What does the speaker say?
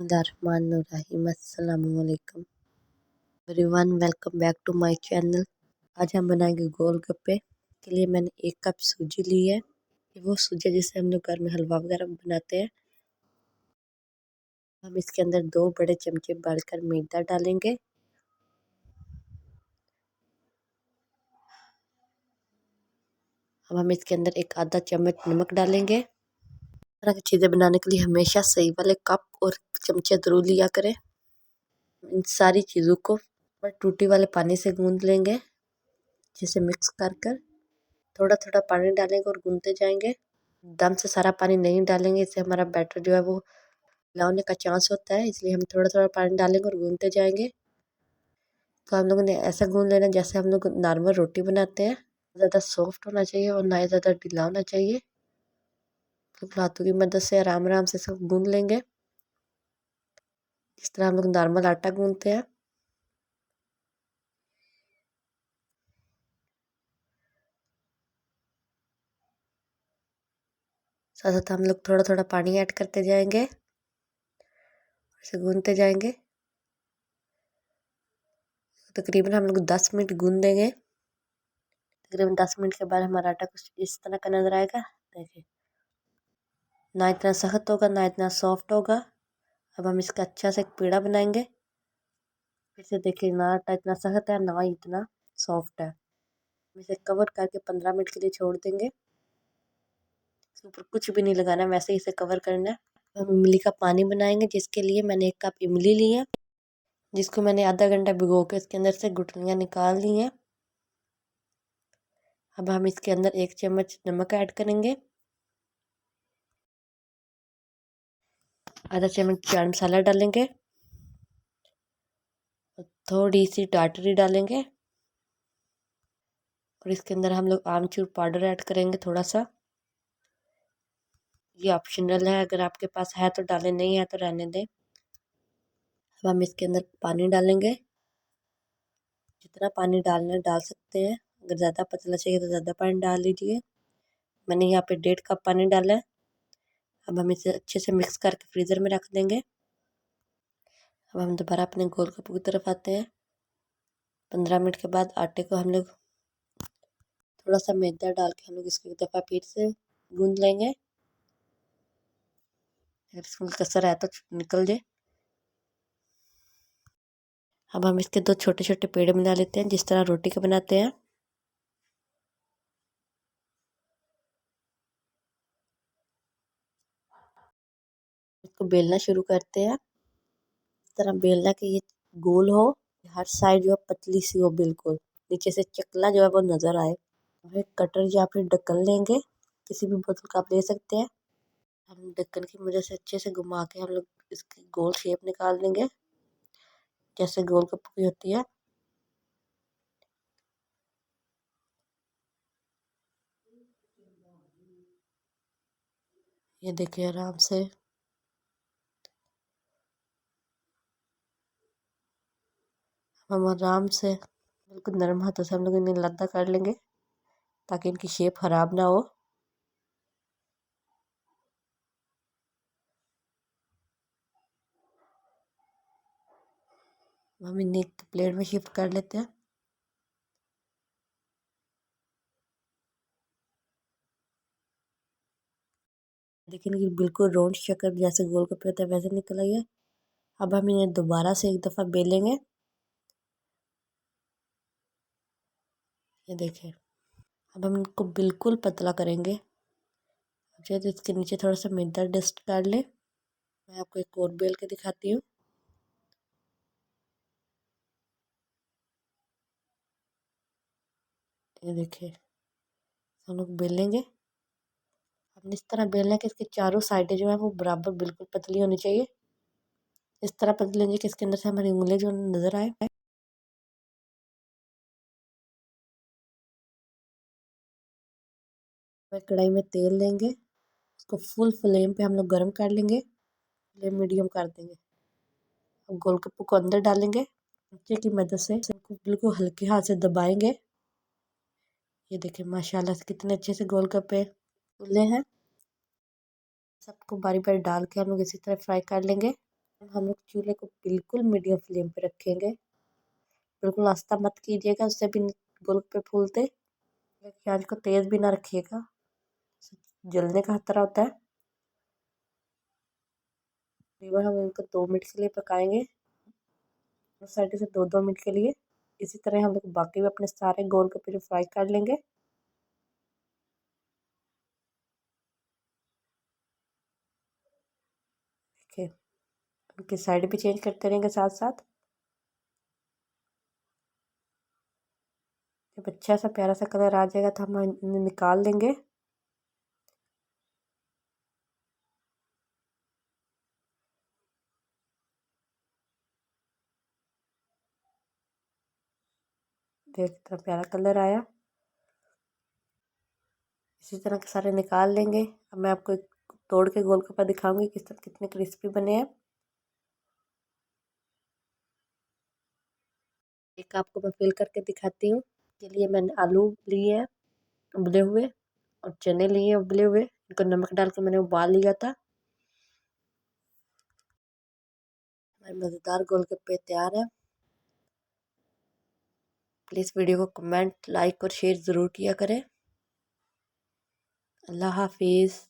बिस्मिल्लाहिर्रहमानिर्रहीम। अस्सलाम वालेकुम everyone, welcome back to my channel. आज हम बनाएंगे गोलगप्पे। के लिए मैंने 1 कप सूजी ली है। वो सूजी जिसे हम लोग घर में हलवा वगैरह बनाते हैं। हम इसके अंदर 2 बड़े चमचे भरकर मैदा डालेंगे। अब हम इसके अंदर एक आधा चम्मच नमक डालेंगे। तरह की चीज़ें बनाने के लिए हमेशा सही वाले कप और चमचे जरूर लिया करें। इन सारी चीज़ों को टूटी वाले पानी से गूंद लेंगे। जिसे मिक्स कर कर थोड़ा थोड़ा पानी डालेंगे और गूंदते जाएंगे। दम से सारा पानी नहीं डालेंगे, इससे हमारा बैटर जो है वो ढीला होने का चांस होता है, इसलिए हम थोड़ा थोड़ा पानी डालेंगे और गूंदते जाएंगे। तो हम लोगों ने ऐसा गूंद लेना जैसे हम लोग नॉर्मल रोटी बनाते हैं। ज़्यादा सॉफ्ट होना चाहिए और ना ही ज़्यादा ढीला होना चाहिए। तो हाथों की मदद से आराम आराम से सब गूंद लेंगे, जिस तरह हम लोग नॉर्मल आटा गूंदते हैं। साथ साथ हम लोग थोड़ा थोड़ा पानी ऐड करते जाएंगे, ऐसे गूंदते जाएंगे। तकरीबन हम लोग 10 मिनट गूंद देंगे। तकरीबन 10 मिनट के बाद हमारा आटा कुछ इस तरह का नजर आएगा। देखिए, ना इतना सख्त होगा ना इतना सॉफ्ट होगा। अब हम इसका अच्छा से एक पेड़ा बनाएंगे। फिर से देखिए, ना आटा इतना सख्त है ना ही इतना सॉफ्ट है। हम इसे कवर करके 15 मिनट के लिए छोड़ देंगे। इसके ऊपर कुछ भी नहीं लगाना, वैसे ही इसे कवर करना है। हम इमली का पानी बनाएंगे, जिसके लिए मैंने 1 कप इमली ली है, जिसको मैंने आधा घंटा भिगो के इसके अंदर से गुठलियाँ निकाल ली हैं। अब हम इसके अंदर 1 चम्मच नमक ऐड करेंगे, आधा चम्मच चाट मसाला डालेंगे, थोड़ी सी टाटरी डालेंगे और इसके अंदर हम लोग आमचूर पाउडर ऐड करेंगे थोड़ा सा। ये ऑप्शनल है, अगर आपके पास है तो डालें, नहीं है तो रहने दें। अब हम इसके अंदर पानी डालेंगे, जितना पानी डालना है डाल सकते हैं। अगर ज़्यादा पतला चाहिए तो ज़्यादा पानी डाल लीजिए। मैंने यहाँ पे 1.5 कप पानी डाला है। अब हम इसे अच्छे से मिक्स करके फ्रीज़र में रख देंगे। अब हम दोबारा अपने गोलगप्पे की तरफ आते हैं। 15 मिनट के बाद आटे को हम लोग थोड़ा सा मैदा डाल के हम लोग इसको एक दफ़ा फिर से गूंद लेंगे। अगर इसमें कसर है तो निकल जाए। अब हम इसके 2 छोटे छोटे पेड़े बना लेते हैं, जिस तरह रोटी के बनाते हैं। इसको बेलना शुरू करते हैं। इस तरह बेलना कि ये गोल हो, हर साइड जो है पतली सी हो, बिल्कुल नीचे से चकला जो है वो नज़र आए। फिर कटर या फिर ढक्कन लेंगे, किसी भी बोतल का आप ले सकते हैं। हम ढक्कन की मदद से अच्छे से घुमा के हम लोग इसकी गोल शेप निकाल देंगे, जैसे गोलगप्पे की होती है। ये देखिए, आराम से हम आराम से बिल्कुल नरम हाथों से हम लोग इन्हें लद्दा कर लेंगे, ताकि इनकी शेप खराब ना हो। हम इन्हें एक प्लेट में शिफ्ट कर लेते हैं। लेकिन ये बिल्कुल राउंड शक्ल जैसे गोलगप्पे होते हैं वैसे निकल आई है। अब हम इन्हें दोबारा से एक दफ़ा बेलेंगे। ये देखिए, अब हम इनको बिल्कुल पतला करेंगे। अब शायद इसके नीचे थोड़ा सा मैदा डस्ट कर लें। मैं आपको एक और बेल के दिखाती हूँ। ये देखिए, हम लोग बेलेंगे। हमने इस तरह बेलना है कि इसके चारों साइडें जो है वो बराबर बिल्कुल पतली होनी चाहिए। इस तरह पतली होनी चाहिए कि इसके अंदर से हमारी उंगली जो नज़र आए। कढ़ाई में तेल लेंगे, उसको फुल फ्लेम पे हम लोग गर्म कर लेंगे। फ्लेम मीडियम कर देंगे। अब गोलगप्पे को अंदर डालेंगे, चमचे की मदद से इसको बिल्कुल हल्के हाथ से दबाएंगे। ये देखिए, माशाल्लाह से कितने अच्छे से गोलगप्पे फूले हैं। सबको बारी बारी डाल के हम लोग इसी तरह फ्राई कर लेंगे। हम लोग चूल्हे को बिल्कुल मीडियम फ्लेम पे रखेंगे। बिल्कुल आस्था मत कीजिएगा, उससे भी गोलगप्पे फूलते। प्याज को तेज भी ना रखिएगा, जलने का खतरा होता है। तकरीबन हम इनको 2 मिनट के लिए पकाएंगे, उस साइड से 2-2 मिनट के लिए। इसी तरह हम लोग बाकी भी अपने सारे गोलगप्पे जो फ्राई कर लेंगे। देखिए, उनकी साइड भी चेंज करते रहेंगे साथ साथ। जब अच्छा सा प्यारा सा कलर आ जाएगा तो हम इन्हें निकाल लेंगे। देख कितना प्यारा कलर आया। इसी तरह के सारे निकाल लेंगे। अब मैं आपको एक तोड़ के गोलगप्पा दिखाऊंगी किस तरह कितने क्रिस्पी बने हैं। एक आपको मैं फिल करके दिखाती हूँ। के लिए मैंने आलू लिए हैं उबले हुए, और चने लिए हैं उबले हुए। इनको नमक डाल के मैंने उबाल लिया था। हमारे मज़ेदार गोलगप्पे तैयार है। प्लीज़ वीडियो को कमेंट, लाइक और शेयर ज़रूर किया करें। अल्लाह हाफिज़।